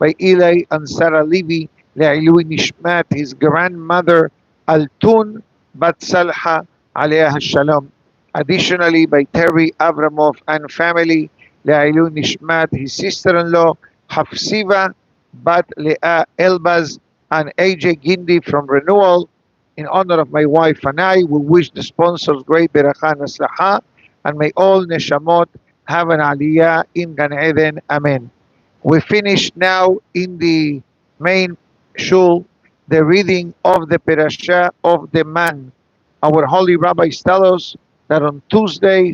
by Eli and Sara Levy, Le'ilui Nishmat, his grandmother, Altun Bat Salha, alayha shalom. Additionally, by Terry Avramov and family, Le'ilui Nishmat, his sister-in-law, Hafsiva Bat Leah Elbaz, and AJ Gindi from Renewal. In honor of my wife and I, we wish the sponsors great beracha and aslaha, and may all neshamot have an aliyah in Gan Eden. Amen. We finish now in the main shul the reading of the parasha of the man. Our holy rabbis tell us that on Tuesday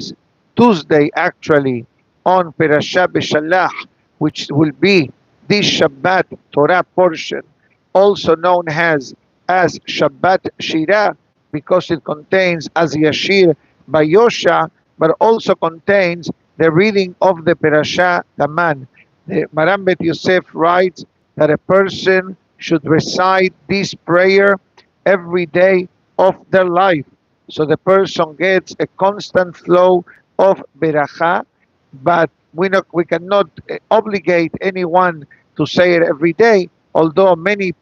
actually, on Parasha Beshalach, which will be this Shabbat Torah portion, also known as Shabbat Shirah, because it contains as Yashir by Yosha, but also contains the reading of the Parasha Taman. The Maram Bet Yosef writes that a person should recite this prayer every day of their life, so the person gets a constant flow of beracha. But we cannot obligate anyone to say it every day, although many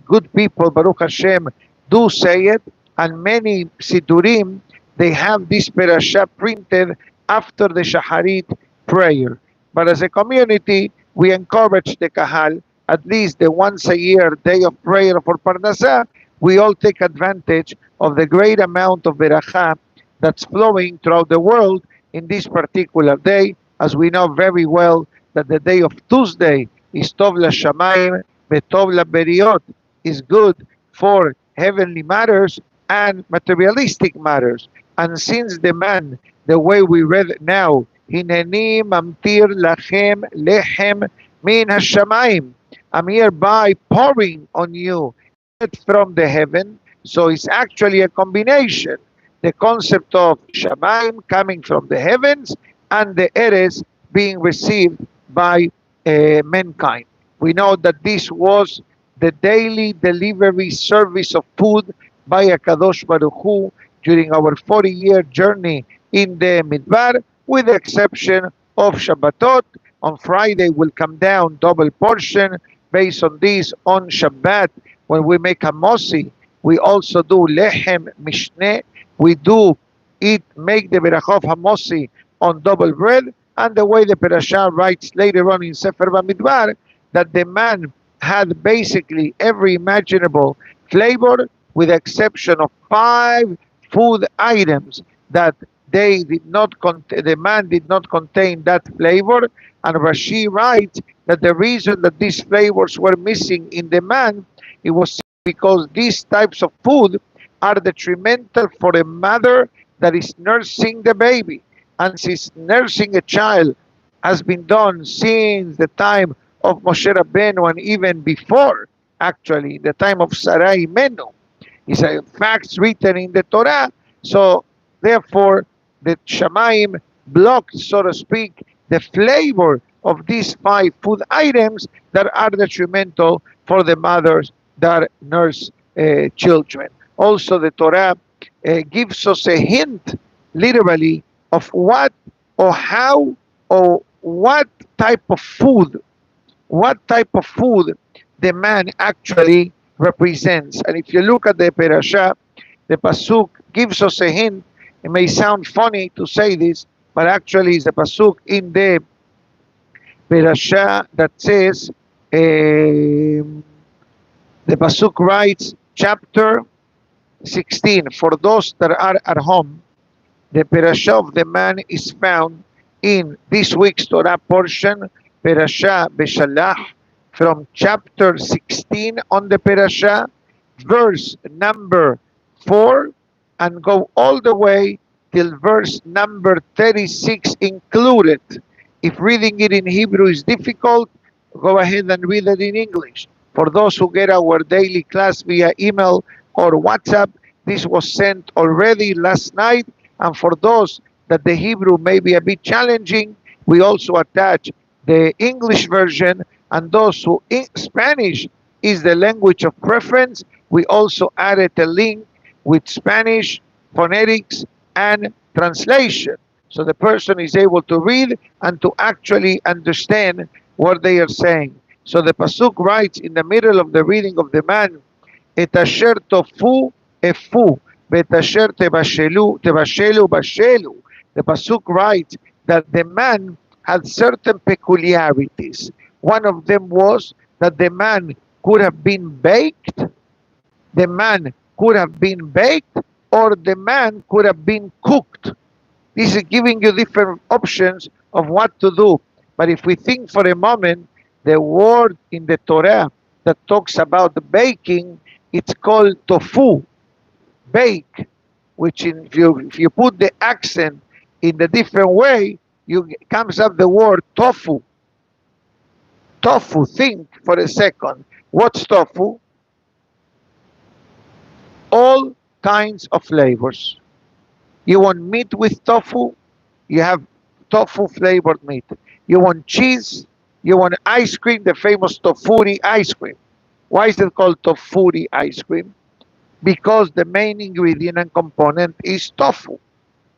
good people, Baruch Hashem, do say it, and many Sidurim, they have this parasha printed after the Shaharit prayer. But as a community, we encourage the Kahal, at least the once a year day of prayer for Parnasah, we all take advantage of the great amount of beracha that's flowing throughout the world in this particular day, as we know very well that the day of Tuesday is Tov LaShamayim, Betov LaBeriot, is good for heavenly matters and materialistic matters. And since the man, the way we read it now, Hineni mamtir lachem lechem min hashamayim, I'm hereby pouring on you from the heaven. So it's actually a combination, the concept of shamayim coming from the heavens and the eres being received by mankind. We know that this was the daily delivery service of food by Kadosh Baruch Hu during our 40-year journey in the Midbar, with the exception of Shabbatot. On Friday will come down double portion. Based on this, on Shabbat, when we make Hamosi, we also do Lechem Mishneh. We do make the Berachah of Hamosi on double bread, and the way the Parashah writes later on in Sefer Bamidbar, that the man had basically every imaginable flavor, with the exception of 5 food items that the man did not contain that flavor. And Rashi writes that the reason that these flavors were missing in the man, it was because these types of food are detrimental for a mother that is nursing the baby. And since nursing a child has been done since the time of Moshe Rabbeinu, and even before, actually, the time of Sara Imenu, it's a facts written in the Torah. So therefore, the Shamayim blocked, so to speak, the flavor of these 5 food items that are detrimental for the mothers that nurse children. Also, the Torah gives us a hint, literally, of what or how or what type of food the man actually represents. And if you look at the parasha, the pasuk gives us a hint. It may sound funny to say this, but actually it's the pasuk in the parasha that says, the pasuk writes, chapter 16. For those that are at home, the parasha of the man is found in this week's Torah portion, Parasha Beshalach, from chapter 16 on the parasha, verse number 4, and go all the way till verse number 36 included. If reading it in Hebrew is difficult, go ahead and read it in English. For those who get our daily class via email or WhatsApp, this was sent already last night. And for those that the Hebrew may be a bit challenging, we also attach the English version. And those who Spanish is the language of preference, we also added a link with Spanish phonetics and translation. So the person is able to read and to actually understand what they are saying. So the pasuk writes in the middle of the reading of the man, "Et asher tofu efu, v'et asher tevashelu bashelu." The pasuk writes that the man had certain peculiarities. One of them was that the man could have been baked, the man could have been baked, or the man could have been cooked. This is giving you different options of what to do. But if we think for a moment, the word in the Torah that talks about the baking, it's called tofu, bake, which if you put the accent in the different way, you comes up the word tofu. Tofu, think for a second. What's tofu? All kinds of flavors. You want meat with tofu? You have tofu flavored meat. You want cheese? You want ice cream? The famous tofuri ice cream. Why is it called tofuri ice cream? Because the main ingredient and component is tofu.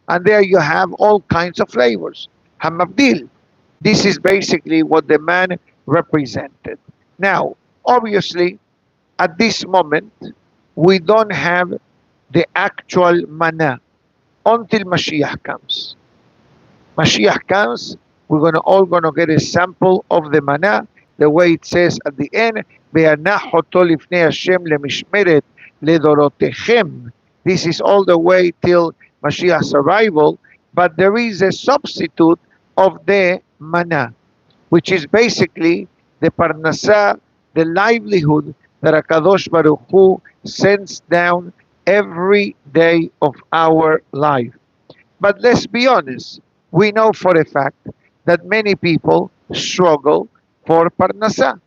And there you have all kinds of flavors. Hamabdil. This is basically what the man represented. Now, obviously, at this moment, we don't have the actual manna until Mashiach comes. Mashiach comes, we're all gonna get a sample of the manna, the way it says at the end, "Ve'anach oto lifnei Hashem lemishmeret ledorotechem." This is all the way till Mashiach's arrival, but there is a substitute of the manna, which is basically the parnasah, the livelihood that HaKadosh Baruch Hu sends down every day of our life. But let's be honest, we know for a fact that many people struggle for parnasah.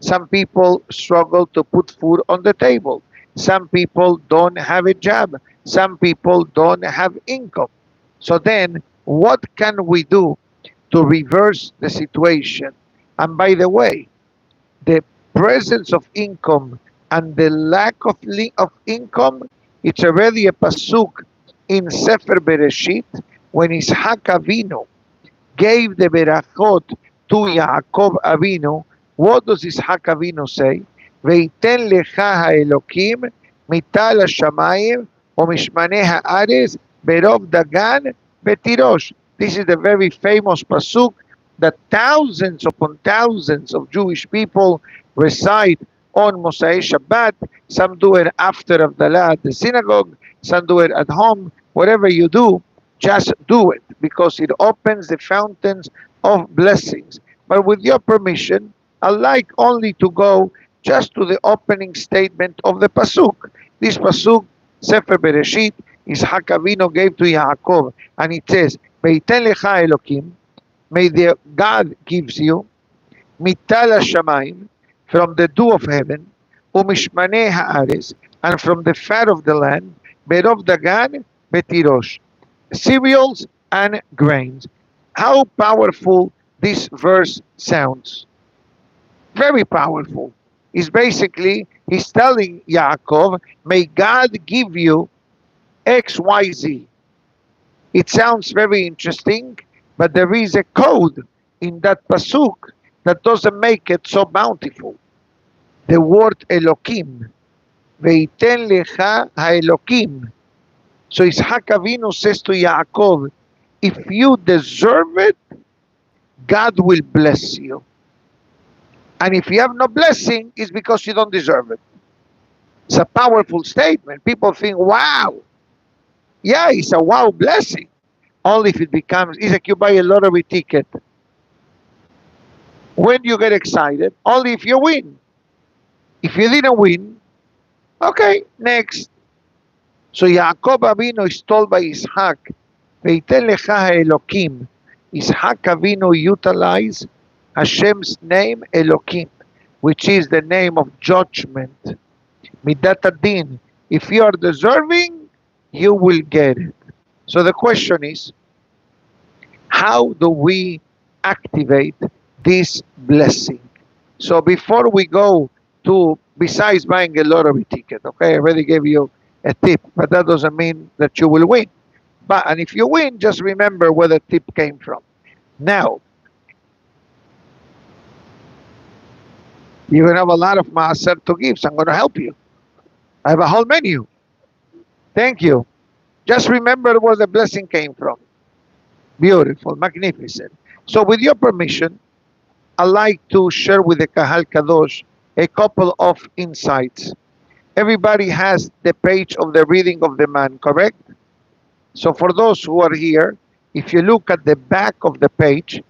Some people struggle to put food on the table. Some people don't have a job. Some people don't have income. So then, what can we do to reverse the situation? And by the way, the presence of income and the lack of income, it's already a pasuk in Sefer Bereshit when Ishak Avinu gave the berachot to Yaakov Avinu. What does Ishak Avinu say? Veiten lecha ha'elokim mital hashamayim u'mishmanei ha'aretz berov dagan betirosh. This is the very famous pasuk that thousands upon thousands of Jewish people recite on Mosai Shabbat. Some do it after Havdalah at the synagogue, some do it at home. Whatever you do, just do it, because it opens the fountains of blessings. But with your permission, I like only to go just to the opening statement of the pasuk. This pasuk, Sefer Bereshit, Ishak Avinu gave to Yaakov, and it says, "Veiten lecha Elokim," may the God gives you, mital hashamayim, from the dew of heaven, umishmanei haaretz, and from the fat of the land, berov dagan betirosh, cereals and grains. How powerful this verse sounds. Very powerful. He's telling Yaakov, may God give you XYZ. It sounds very interesting, but there is a code in that pasuk that doesn't make it so bountiful. The word Elokim. Veiten lecha ha'elokim. So Ishak Avinu says to Yaakov, if you deserve it, God will bless you. And if you have no blessing, it's because you don't deserve it. It's a powerful statement. People think, wow. Yeah, it's a wow blessing. Only if it becomes, it's like you buy a lottery ticket. When you get excited, only if you win. If you didn't win, okay, next. So Yaakov Avinu is told by Ishak, Veiten lecha ha'elokim. Ishak Avinu utilized Hashem's name Elokim, which is the name of judgment. Midat adin. If you are deserving, you will get it. So the question is, how do we activate this blessing? So before we go to, besides buying a lottery ticket, okay, I already gave you a tip, but that doesn't mean that you will win. And if you win, just remember where the tip came from. Now, You're going to have a lot of maaser to give, so I'm going to help you. I have a whole menu. Thank you. Just remember where the blessing came from. Beautiful, magnificent. So with your permission, I'd like to share with the Kahal Kadosh a couple of insights. Everybody has the page of the reading of the man, correct? So for those who are here, if you look at the back of the page,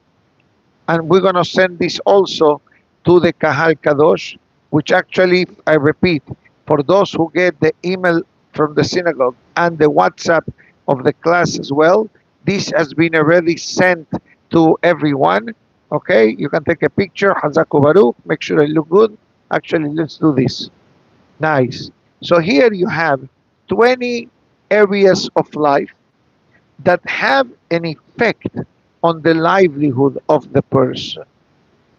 and we're going to send this also to the Kahal Kadosh, which actually, I repeat, for those who get the email from the synagogue and the WhatsApp of the class as well, this has been already sent to everyone. Okay, you can take a picture, Hazaku Baruch, make sure it look good. Actually, let's do this. Nice. So here you have 20 areas of life that have an effect on the livelihood of the person.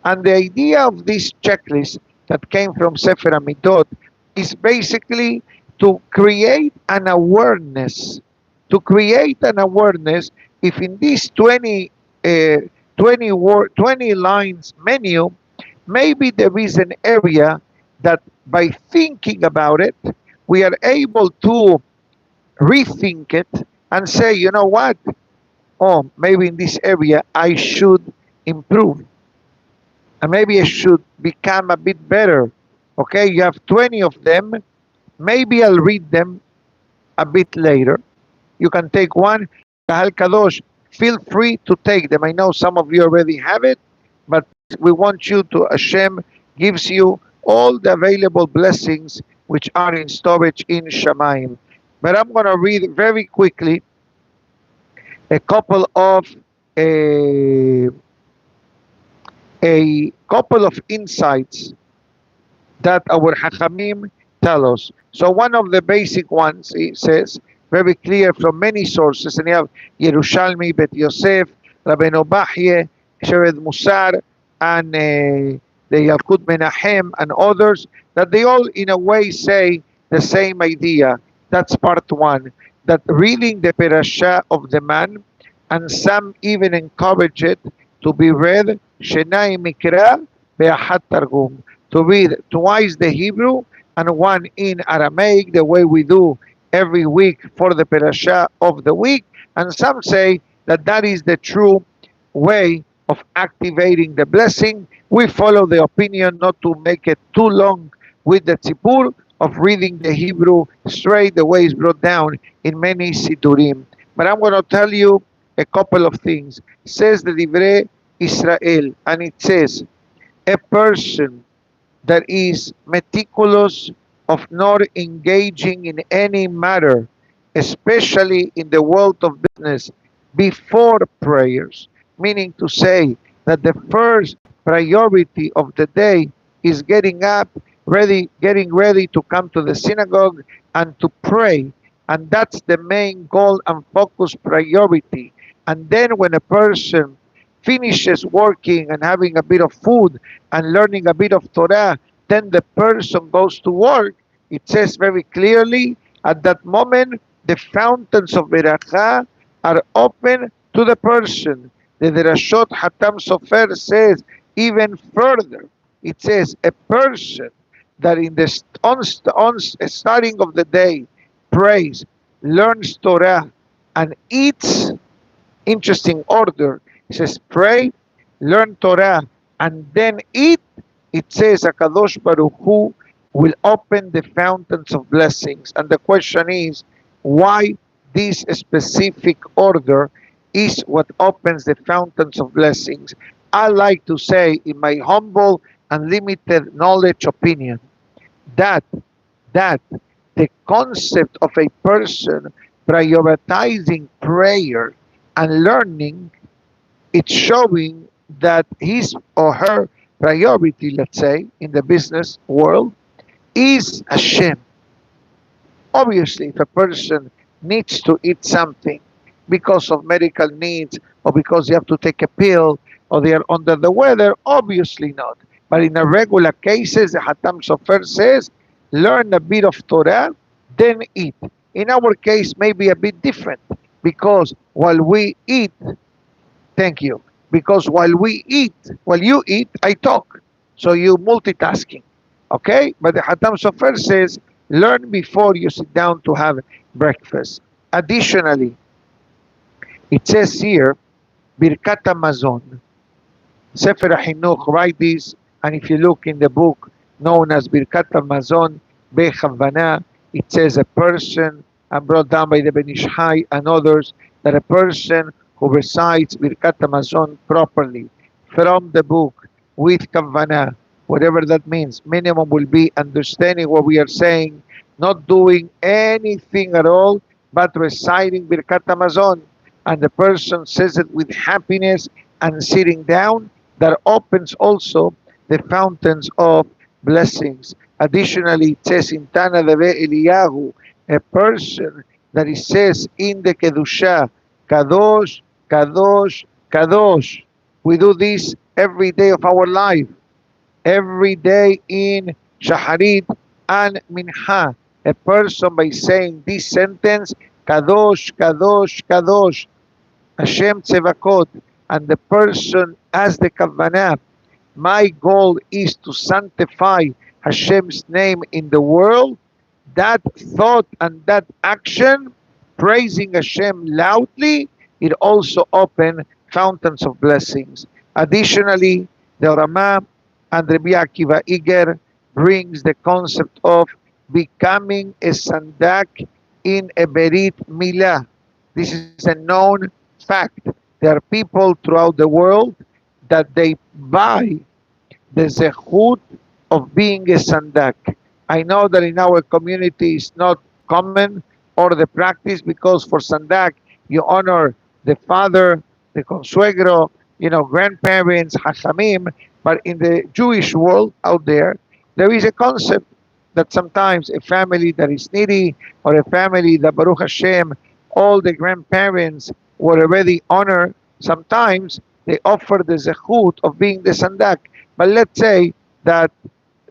And the idea of this checklist that came from Sefer Midot is basically to create an awareness, if in this 20 lines menu, maybe there is an area that by thinking about it, we are able to rethink it and say, you know what? Oh, maybe in this area I should improve. And maybe I should become a bit better. Okay, you have 20 of them. Maybe I'll read them a bit later. You can take one. Kahal Kadosh, feel free to take them. I know some of you already have it, but we want you to, Hashem gives you all the available blessings which are in storage in Shamayim. But I'm going to read very quickly a couple of insights that our Hachamim tell us. So one of the basic ones, it says, very clear from many sources, and you have Yerushalmi, Bet Yosef, Rabbeinu Batya, Shered Musar, and the Yalkut Menachem, and others, that they all in a way say the same idea. That's part one, that reading the parasha of the man, and some even encourage it to be read, Shenai Mikra Be'ahat Targum, to read twice the Hebrew and one in Aramaic, the way we do every week for the parasha of the week. And some say that that is the true way of activating the blessing. We follow the opinion not to make it too long with the tzipur of reading the Hebrew straight, the way it's brought down in many sidurim. But I'm going to tell you a couple of things. It says the Divrei Israel, and it says, a person that is meticulous of not engaging in any matter, especially in the world of business, before prayers, meaning to say that the first priority of the day is getting up, getting ready to come to the synagogue and to pray. And that's the main goal and focus priority. And then when a person finishes working and having a bit of food and learning a bit of Torah, then the person goes to work. It says very clearly, at that moment, the fountains of Beracha are open to the person. The Derashot Hatam Sofer says even further. It says a person that in the starting of the day prays, learns Torah, and eats, interesting order. It says pray, learn Torah, and then eat. It says HaKadosh Baruch Hu will open the fountains of blessings. And the question is, why this specific order is what opens the fountains of blessings? I like to say, in my humble and limited knowledge opinion, that the concept of a person prioritizing prayer and learning, it's showing that his or her priority, let's say, in the business world, is Hashem. Obviously, if a person needs to eat something because of medical needs, or because they have to take a pill, or they are under the weather, obviously not. But in a regular cases, the Hatam Sofer says, learn a bit of Torah, then eat. In our case, maybe a bit different, because while we eat, thank you, because while you eat, I talk. So you multitasking, okay? But the Hatam Sofer says, learn before you sit down to have breakfast. Additionally, it says here, Birkat Hamazon, Sefer HaChinuch, write this, and if you look in the book known as Birkat Hamazon Bechavana, it says a person, and brought down by the Ben Ish Hai and others, that a person who recites Birkat Hamazon properly from the book with Kavana, whatever that means, minimum will be understanding what we are saying, not doing anything at all, but reciting Birkat Hamazon, and the person says it with happiness and sitting down, that opens also the fountains of blessings. Additionally, it says in Tana Deve Eliyahu, a person that it says in the Kedusha, Kadosh, Kadosh, Kadosh. We do this every day of our life, every day in Shaharit and Minha. A person by saying this sentence, Kadosh, Kadosh, Kadosh, Hashem Tzevakot, and the person as the Kavanah, my goal is to sanctify Hashem's name in the world. That thought and that action, praising Hashem loudly, it also open fountains of blessings. Additionally, the Rama and Rabbi Akiva Iger brings the concept of becoming a sandak in a berit milah. This is a known fact. There are people throughout the world that they buy the zechut of being a sandak. I know that in our community it's not common or the practice, because for sandak you honor the father, the consuegro, grandparents, hachamim. But in the Jewish world out there is a concept that sometimes a family that is needy, or a family that Baruch Hashem, all the grandparents were already honored, sometimes they offer the zechut of being the sandak. But let's say that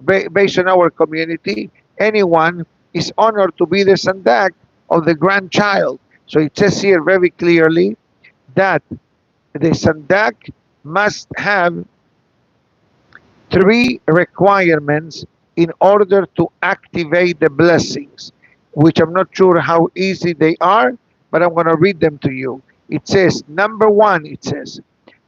based on our community, anyone is honored to be the sandak of the grandchild. So it says here very clearly that the sandak must have 3 requirements in order to activate the blessings, which I'm not sure how easy they are, but I'm going to read them to you. It says, number 1, it says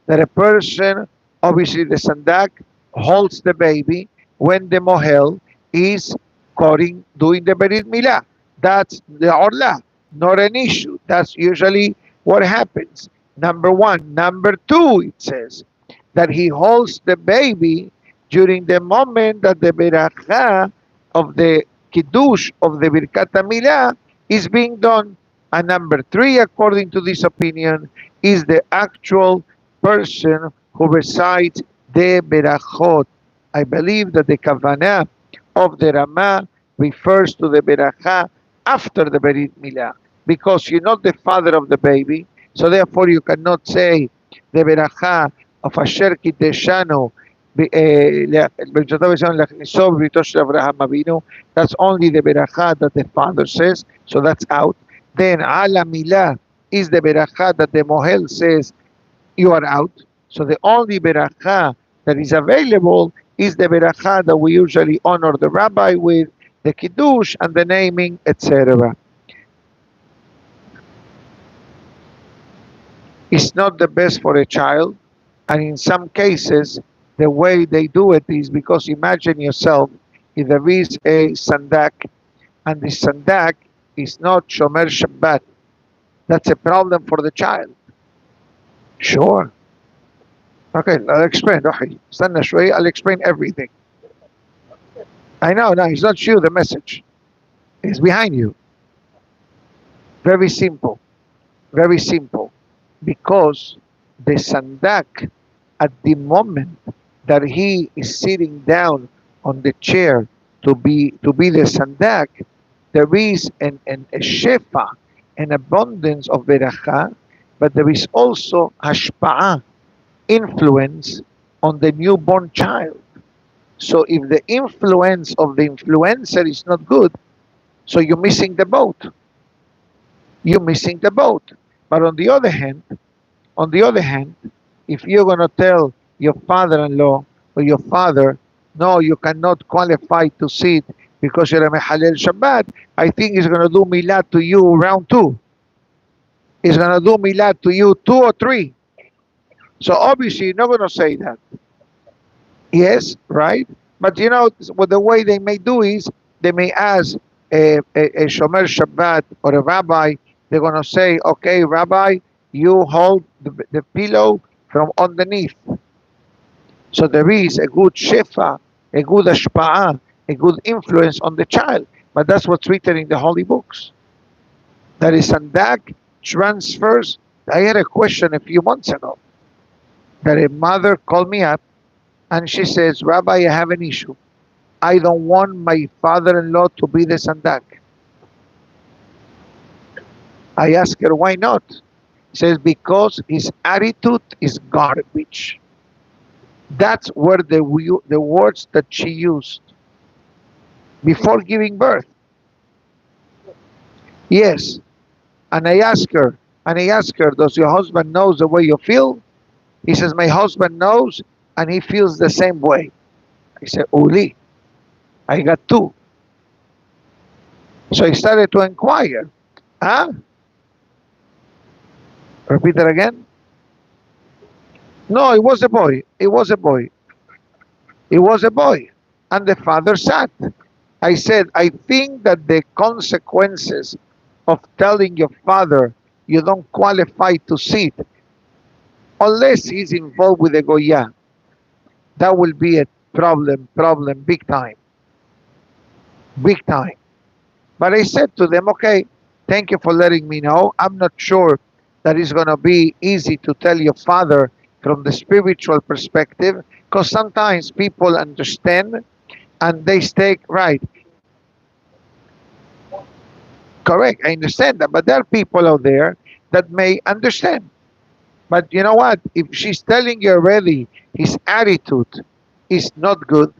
that a person, obviously the sandak, holds the baby when the mohel is doing the berit milah. That's the orla, not an issue. That's usually what happens. Number 1. Number 2, it says that he holds the baby during the moment that the beracha of the kiddush of the birkat milah is being done. And number 3, according to this opinion, is the actual person who recites the berachot. I believe that the kavanah of the Rama refers to the beracha after the berit milah, because you're not the father of the baby, so therefore you cannot say the beracha of Asher Kiteshanu. That's only the beracha that the father says, so that's out. Then ala milah is the beracha that the mohel says, you are out. So the only beracha that is available is the beracha that we usually honor the rabbi with, the kiddush and the naming, etc. It's not the best for a child, and in some cases the way they do it is because, imagine yourself, if there is a sandak and the sandak is not shomer Shabbat, that's a problem for the child. Sure. Okay, I'll explain. I'll explain everything. I know, no, it's not you, the message. It's behind you. Very simple. Very simple. Because the sandak, at the moment that he is sitting down on the chair to be the sandak, there is a shefa, an abundance of beracha, but there is also hashpa'ah, influence on the newborn child. So if the influence of the influencer is not good, so you're missing the boat. You're missing the boat. But on the other hand, if you're going to tell your father-in-law or your father no, you cannot qualify to sit because you're a Mehalel Shabbat. I think he's going to do Milad to you round two. He's going to do Milad to you 2 or 3. So obviously, you're not going to say that. Yes, right? But you know, what the way they may do is they may ask a Shomer Shabbat or a rabbi, they're going to say, okay, rabbi, you hold the pillow from underneath. So there is a good shefa, a good ashpa'ah, a good influence on the child. But that's what's written in the holy books. That is sandak transfers. I had a question a few months ago that a mother called me up and she says, Rabbi, I have an issue. I don't want my father-in-law to be the sandak. I asked her, why not? She says, because his attitude is garbage. That's where the words that she used before giving birth. Yes. And I asked her, does your husband knows the way you feel? He says, my husband knows and he feels the same way. I said, Uli, I got 2. So I started to inquire. Huh? Repeat that again. No, it was a boy. It was a boy. It was a boy. And the father sat. I said, I think that the consequences of telling your father you don't qualify to sit, unless he's involved with the Goya, that will be a problem, big time. Big time. But I said to them, okay, thank you for letting me know. I'm not sure that it's going to be easy to tell your father from the spiritual perspective, because sometimes people understand and they stay right. Correct, I understand that. But there are people out there that may understand. But you know what? If she's telling you already his attitude is not good,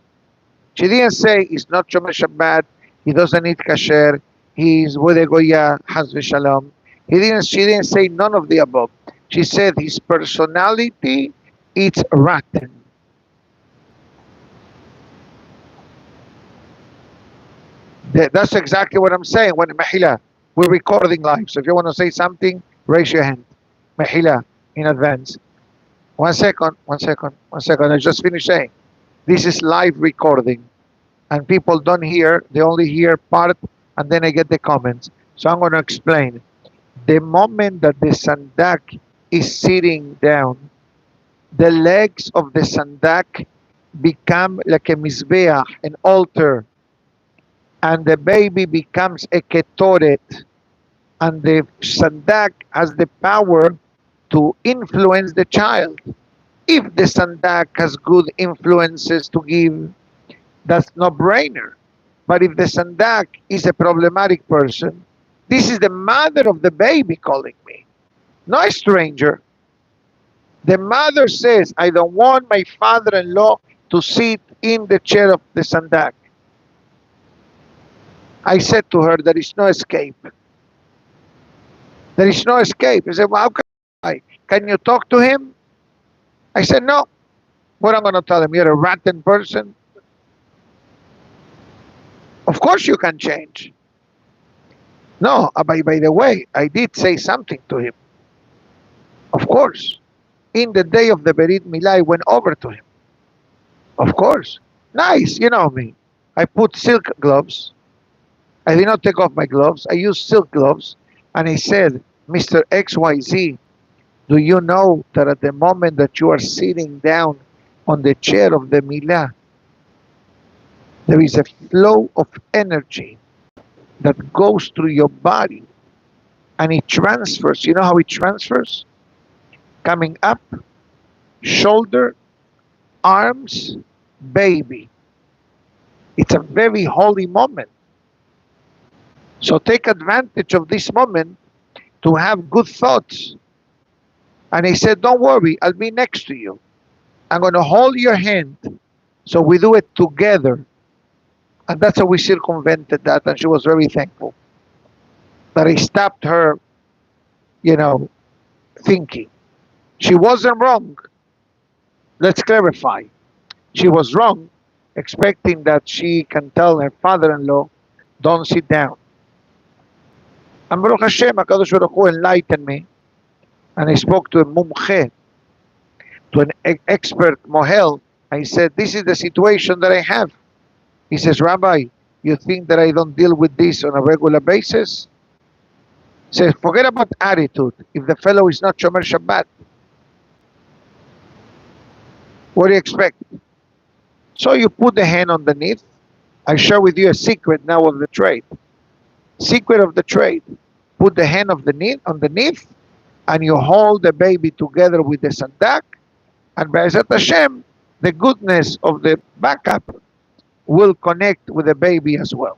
she didn't say he's not Shomer Shabbat, he doesn't eat kasher, he's with a Goya, Has v'shalom. She didn't say none of the above. She said his personality, it's rotten. That's exactly what I'm saying. When Mahila, we're recording live. So if you want to say something, raise your hand. Mahila, in advance. 1 second. I just finished saying. This is live recording. And people don't hear, they only hear part, and then I get the comments. So I'm going to explain. The moment that the sandak is sitting down, the legs of the sandak become like a mizbeach, an altar, and the baby becomes a ketoret, and the sandak has the power to influence the child. If the sandak has good influences to give, that's no brainer. But if the sandak is a problematic person, this is the mother of the baby calling me, not a stranger. The mother says, I don't want my father-in-law to sit in the chair of the sandak. I said to her, there is no escape. There is no escape. I said, well, how can you talk to him? I said, no. What am I going to tell him? You're a rotten person? Of course you can change. No, by the way, I did say something to him. Of course. In the day of the Berit Milah, I went over to him. Of course. Nice, you know me. I put silk gloves. I did not take off my gloves. I used silk gloves. And I said, Mr. XYZ, do you know that at the moment that you are sitting down on the chair of the Milah, there is a flow of energy that goes through your body and it transfers. You know how it transfers? Coming up, shoulder, arms, baby. It's a very holy moment. So take advantage of this moment to have good thoughts. And he said, don't worry, I'll be next to you. I'm going to hold your hand. So we do it together. And that's how we circumvented that. And she was very thankful that I stopped her, thinking. She wasn't wrong. Let's clarify. She was wrong expecting that she can tell her father-in-law, don't sit down. And Baruch Hashem, HaKadosh Baruch Hu enlightened me, and I spoke to a mumche, to an expert mohel. I said, this is the situation that I have. He says, Rabbi, you think that I don't deal with this on a regular basis? He says, forget about attitude. If the fellow is not Shomer Shabbat, what do you expect? So you put the hand underneath. I share with you a secret now of the trade. Secret of the trade. Put the hand of the knee underneath, and you hold the baby together with the sandak, and Be'ezat Hashem, the goodness of the backup will connect with the baby as well.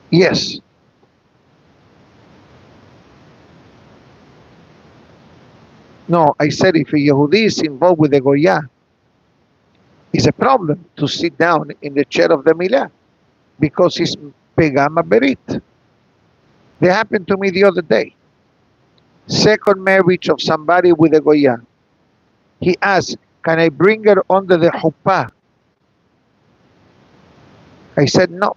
Yes. No, I said if a Yehudi is involved with the Goya, it's a problem to sit down in the chair of the Milah because it's Pegama Berit. They happened to me the other day. Second marriage of somebody with a Goya. He asked, can I bring her under the chuppah? I said, no.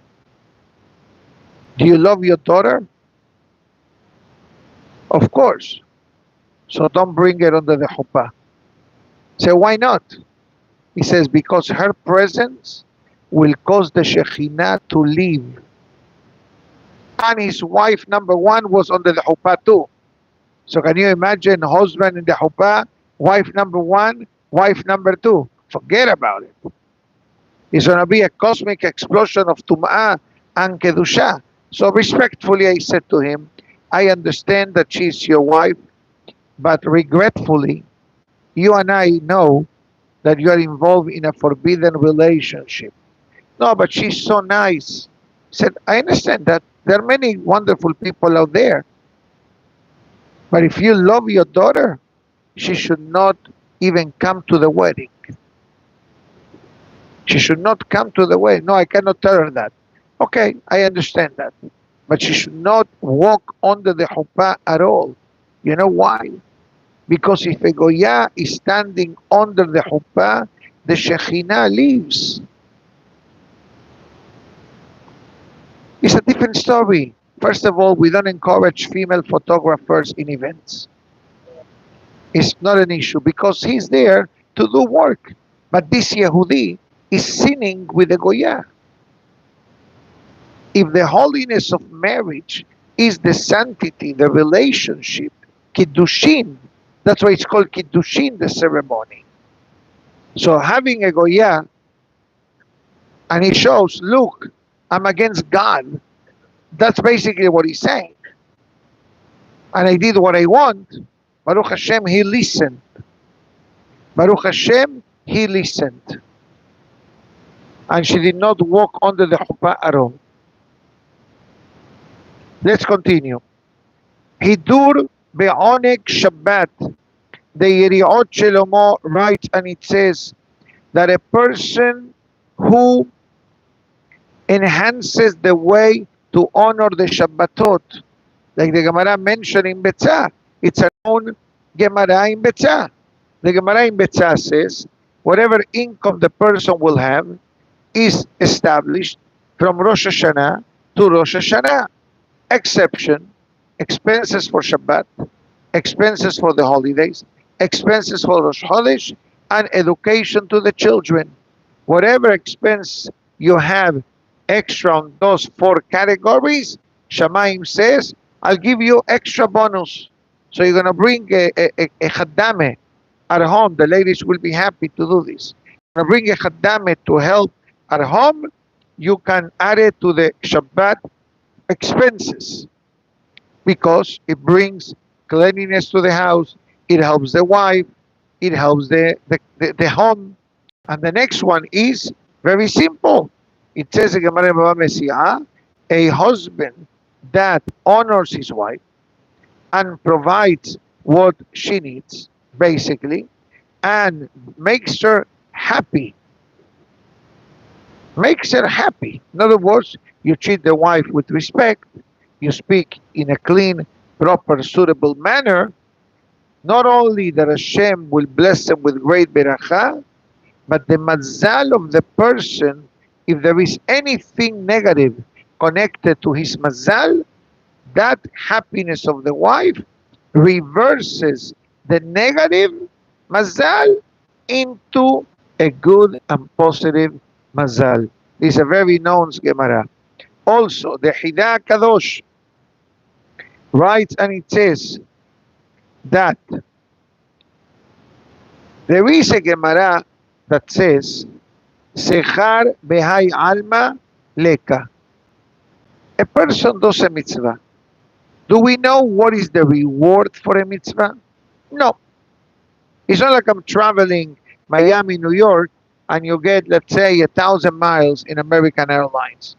Do you love your daughter? Of course. So don't bring her under the chuppah. Say, why not? He says, because her presence will cause the Shekhinah to leave. And his wife, number one, was under the chuppah too. So can you imagine husband in the chuppah, wife number one, wife number two? Forget about it. It's going to be a cosmic explosion of Tum'ah and Kedusha. So respectfully, I said to him, I understand that she's your wife, but regretfully, you and I know that you are involved in a forbidden relationship. No, but she's so nice. I said, I understand that. There are many wonderful people out there. But if you love your daughter, she should not even come to the wedding. She should not come to the wedding. No, I cannot tell her that. Okay, I understand that. But she should not walk under the chuppah at all. You know why? Because if a Goya is standing under the chuppah, the Shekhinah leaves. It's a different story. First of all, we don't encourage female photographers in events. It's not an issue because he's there to do work. But this Yehudi is sinning with the Goya. If the holiness of marriage is the sanctity, the relationship, Kiddushin, that's why it's called Kiddushin, the ceremony. So having a Goya, and he shows, look, I'm against God. That's basically what he's saying. And I did what I want. Baruch Hashem, he listened. Baruch Hashem, he listened. And she did not walk under the chuppah at all. Let's continue. Hidur be'onek Shabbat. The Yeriot Shlomo writes, and it says that a person who enhances the way to honor the Shabbatot, like the Gemara mentioned in Betzah, it's a known Gemara in Betzah. The Gemara in Betzah says, whatever income the person will have is established from Rosh Hashanah to Rosh Hashanah. Exception, expenses for Shabbat, expenses for the holidays, expenses for Rosh Chodesh, and education to the children. Whatever expense you have extra on those four categories, Shamayim says, I'll give you extra bonus. So you're going to bring a Khaddame at home. The ladies will be happy to do this. You're going to bring a Khaddame to help at home. You can add it to the Shabbat expenses because it brings cleanliness to the house. It helps the wife. It helps the home. And the next one is very simple. It says in Gemara Bava Messiah, a husband that honors his wife and provides what she needs, basically, and makes her happy. Makes her happy. In other words, you treat the wife with respect, you speak in a clean, proper, suitable manner. Not only that Hashem will bless them with great beracha, But the mazal of the person, if there is anything negative connected to his mazal, that happiness of the wife reverses the negative mazal into a good and positive mazal. This is a very known Gemara. Also, the Hida Kadosh writes and it says that there is a Gemara that says, Sechar behai alma leka. A person does a mitzvah. Do we know what is the reward for a mitzvah? No. It's not like I'm traveling Miami, New York, and you get, let's say, 1,000 miles in American Airlines,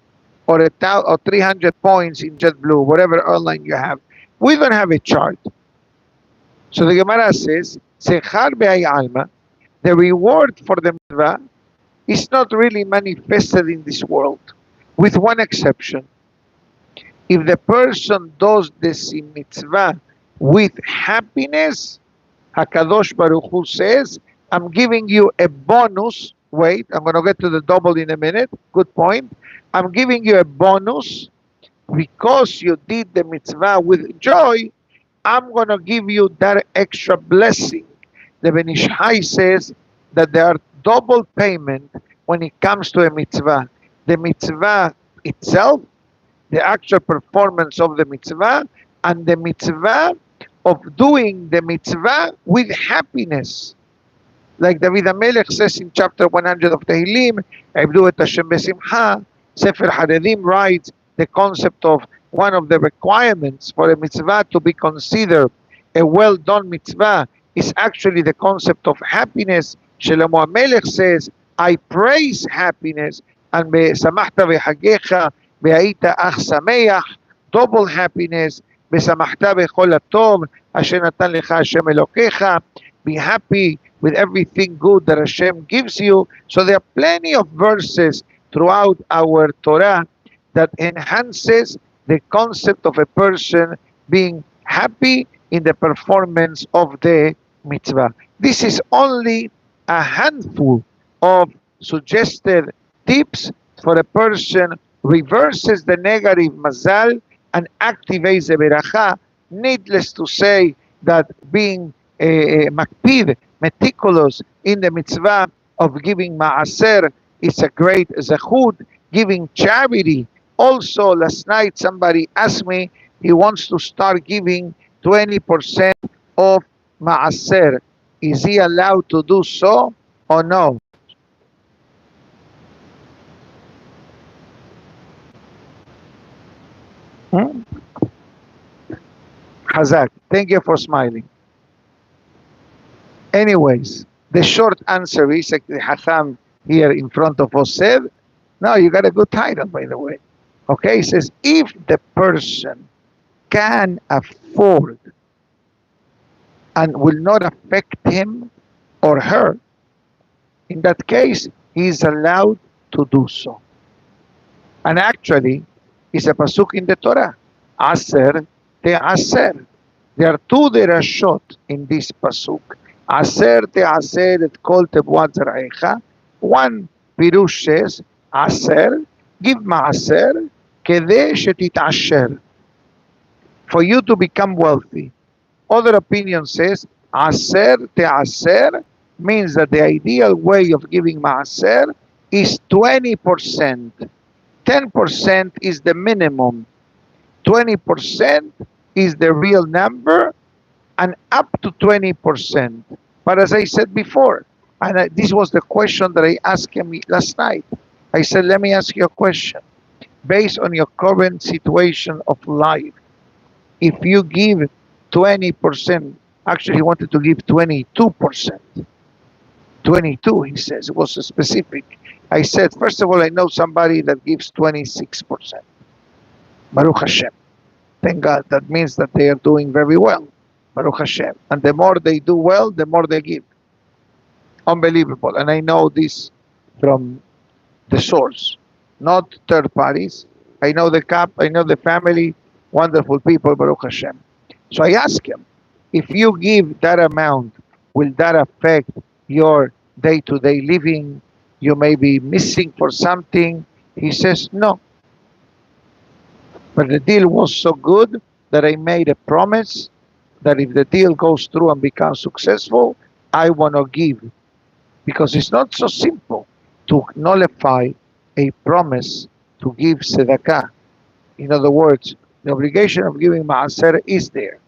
or 300 points in JetBlue, whatever airline you have. We don't have a chart. So the Gemara says, Sechar be'ay alma, the reward for the mitzvah is not really manifested in this world, with one exception. If the person does this mitzvah with happiness, HaKadosh Baruch Hu says, I'm giving you a bonus. Wait, I'm going to get to the double in a minute. Good point. I'm giving you a bonus because you did the mitzvah with joy. I'm going to give you that extra blessing. The Ben Ish Chai says that there are double payment when it comes to a mitzvah. The mitzvah itself, the actual performance of the mitzvah, and the mitzvah of doing the mitzvah with happiness. Like David HaMelech says in chapter 100 of Tehillim, Ibdu et Hashem besimcha. Sefer Haredim writes the concept of one of the requirements for a mitzvah to be considered a well-done mitzvah is actually the concept of happiness. Shlomo HaMelech says, I praise happiness, and be'samachta v'chagecha ve'ayita ach sameach, double happiness, be'samachta v'chol hatov asher natan lecha Hashem Elokecha, be happy with everything good that Hashem gives you. So there are plenty of verses throughout our Torah that enhances the concept of a person being happy in the performance of the mitzvah. This is only a handful of suggested tips for a person reverses the negative mazal and activates the beracha. Needless to say that being makpid, meticulous in the mitzvah of giving ma'aser is a great zechut. Giving charity. Also, last night somebody asked me, he wants to start giving 20% of ma'aser. Is he allowed to do so or no? Hazak, thank you for smiling. Anyways, the short answer is, like the Hacham here in front of us said, no, you got a good title, by the way. Okay, it says, if the person can afford and will not affect him or her, in that case, he is allowed to do so. And actually, it's a pasuk in the Torah, Aser te'aser. There are two derashot in this pasuk. Aser te'aser et kol tebuat zar'echa. One pirush says, Aser, give ma'aser, kedeh shetit'asher, for you to become wealthy. Other opinion says, Aser te'aser means that the ideal way of giving ma'aser is 20%. 10% is the minimum. 20% is the real number, and up to 20%. But as I said before, and this was the question that I asked him last night. I said, let me ask you a question. Based on your current situation of life, if you give 20%, actually he wanted to give 22%. 22, he says, it was specific. I said, first of all, I know somebody that gives 26%. Baruch Hashem. Thank God. That means that they are doing very well. Baruch Hashem. And the more they do well, the more they give. Unbelievable. And I know this from the source, not third parties. I know the cap, I know the family, wonderful people, Baruch Hashem. So I asked him, if you give that amount, will that affect your day-to-day living. You may be missing for something. He says, no, but the deal was so good that I made a promise that if the deal goes through and becomes successful, I want to give. Because it's not so simple to nullify a promise to give tzedakah. In other words, the obligation of giving maaser is there.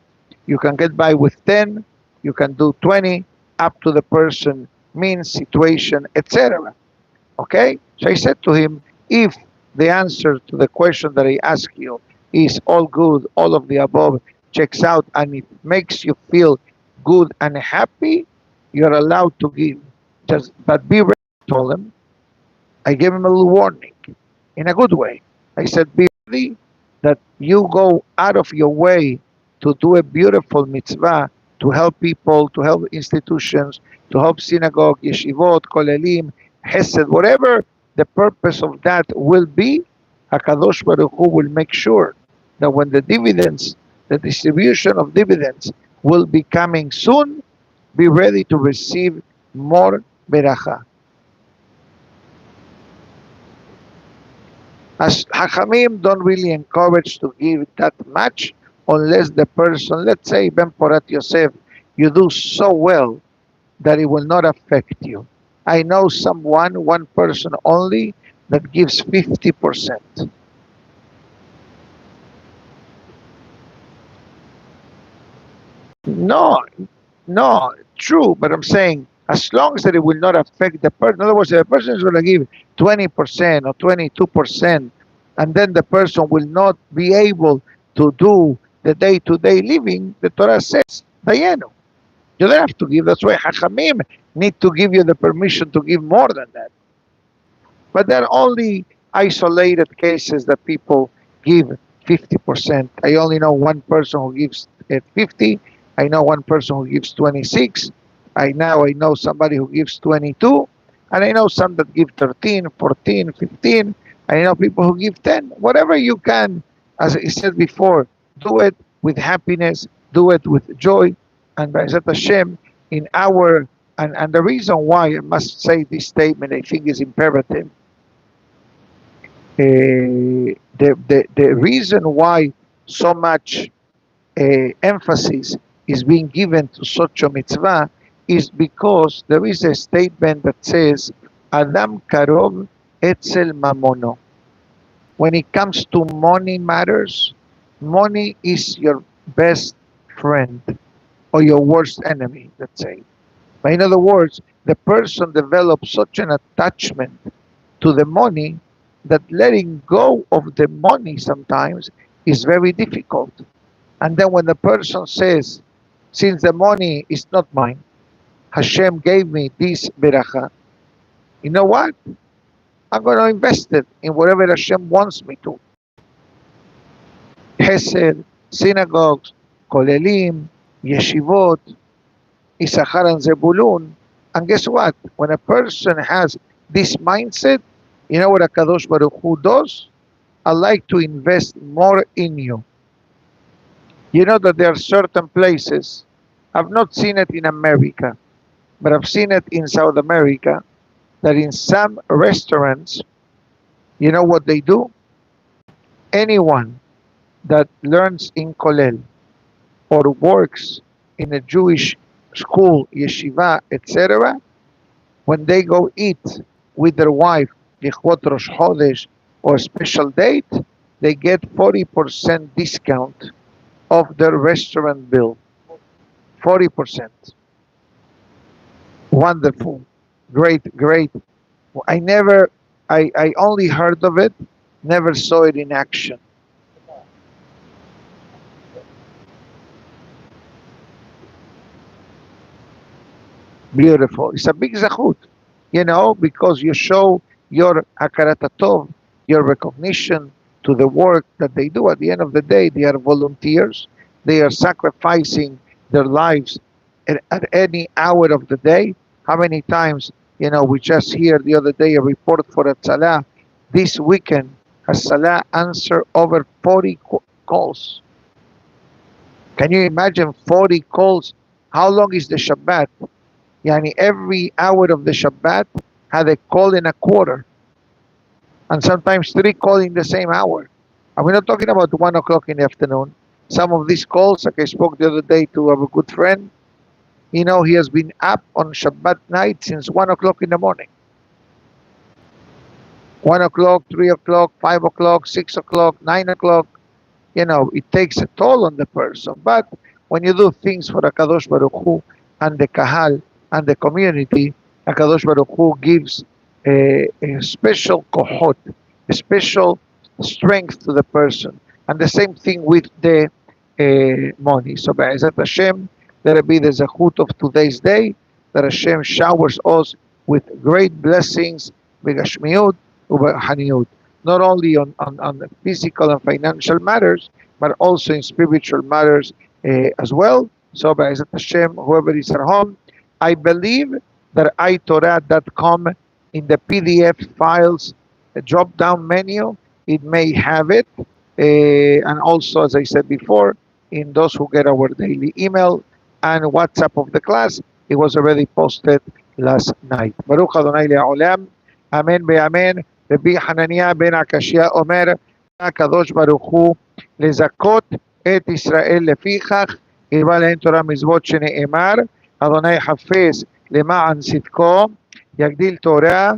You can get by with 10, you can do 20, up to the person, means, situation, etc. Okay? So I said to him, if the answer to the question that I ask you is all good, all of the above checks out, and it makes you feel good and happy, you're allowed to give. But be ready, I told him. I gave him a little warning in a good way. I said, be ready that you go out of your way to do a beautiful mitzvah to help people, to help institutions, to help synagogue, yeshivot, kolelim, hesed, whatever the purpose of that will be, HaKadosh Baruch Hu will make sure that when the dividends, the distribution of dividends will be coming soon, be ready to receive more beracha. As Hachamim don't really encourage to give that much unless the person, let's say Ben Porat Yosef, you do so well that it will not affect you. I know one person only that gives 50%. No, no, true, but I'm saying as long as that it will not affect the person. In other words, if the person is going to give 20% or 22%, and then the person will not be able to do the day-to-day living, the Torah says, Dayenu. You don't have to give. That's why Hachamim need to give you the permission to give more than that. But there are only isolated cases that people give 50%. I only know one person who gives 50. I know one person who gives 26. I know somebody who gives 22. And I know some that give 13, 14, 15. I know people who give 10. Whatever you can, as I said before, do it with happiness, do it with joy. And B'ezrat Hashem, in our, and the reason why I must say this statement, I think is imperative. The reason why so much emphasis is being given to such a mitzvah is because there is a statement that says, Adam karov etzel mamono. When it comes to money matters, money is your best friend or your worst enemy, let's say. But in other words, the person develops such an attachment to the money that letting go of the money sometimes is very difficult. And then when the person says, since the money is not mine, Hashem gave me this beracha, you know what? I'm going to invest it in whatever Hashem wants me to. Hesed, synagogues, kolelim, yeshivot, Issachar and Zebulun. And guess what? When a person has this mindset, you know what HaKadosh Baruch Hu does? I like to invest more in you. You know that there are certain places, I've not seen it in America, but I've seen it in South America, that in some restaurants, you know what they do? Anyone that learns in Kollel or works in a Jewish school, yeshiva, etc., when they go eat with their wife, Lichvot Rosh Chodesh, or special date, they get 40% discount of their restaurant bill. 40%. Wonderful. Great. I only heard of it, never saw it in action. Beautiful. It's a big zachut, because you show your hakarat hatov, your recognition to the work that they do. At the end of the day, they are volunteers. They are sacrificing their lives at any hour of the day. How many times, we just hear the other day a report for Hatzalah. This weekend, Hatzalah answered over 40 calls. Can you imagine 40 calls? How long is the Shabbat? Yani every hour of the Shabbat had a call in a quarter, and sometimes 3 calls in the same hour. And we're not talking about 1 o'clock in the afternoon. Some of these calls, like I spoke the other day to a good friend, he has been up on Shabbat night since 1 o'clock in the morning. 1 o'clock, 3 o'clock, 5 o'clock, 6 o'clock, 9 o'clock. It takes a toll on the person. But when you do things for HaKadosh Baruch Hu and the Kahal and the community, HaKadosh Baruch Hu gives a special kohot, a special strength to the person. And the same thing with the money. So Be'ezat Hashem, let it be the zechut of today's day, that Hashem showers us with great blessings, b'gashmiut u'b'haniyut, not only on the physical and financial matters, but also in spiritual matters as well. So Be'ezat Hashem, whoever is at home, I believe that iTorah.com, in the PDF files, the drop-down menu, it may have it. And also, as I said before, in those who get our daily email and WhatsApp of the class, it was already posted last night. Baruch Adonai Le'olam, Amen be'amen. Rabbi Hananiah ben Akashia Omer, HaKadosh Baruch Hu, לזכות את ישראל לפיכך, הרבה להם תורה מצוות שנאמר, אדוני חפש למען צדקו, יגדיל תורה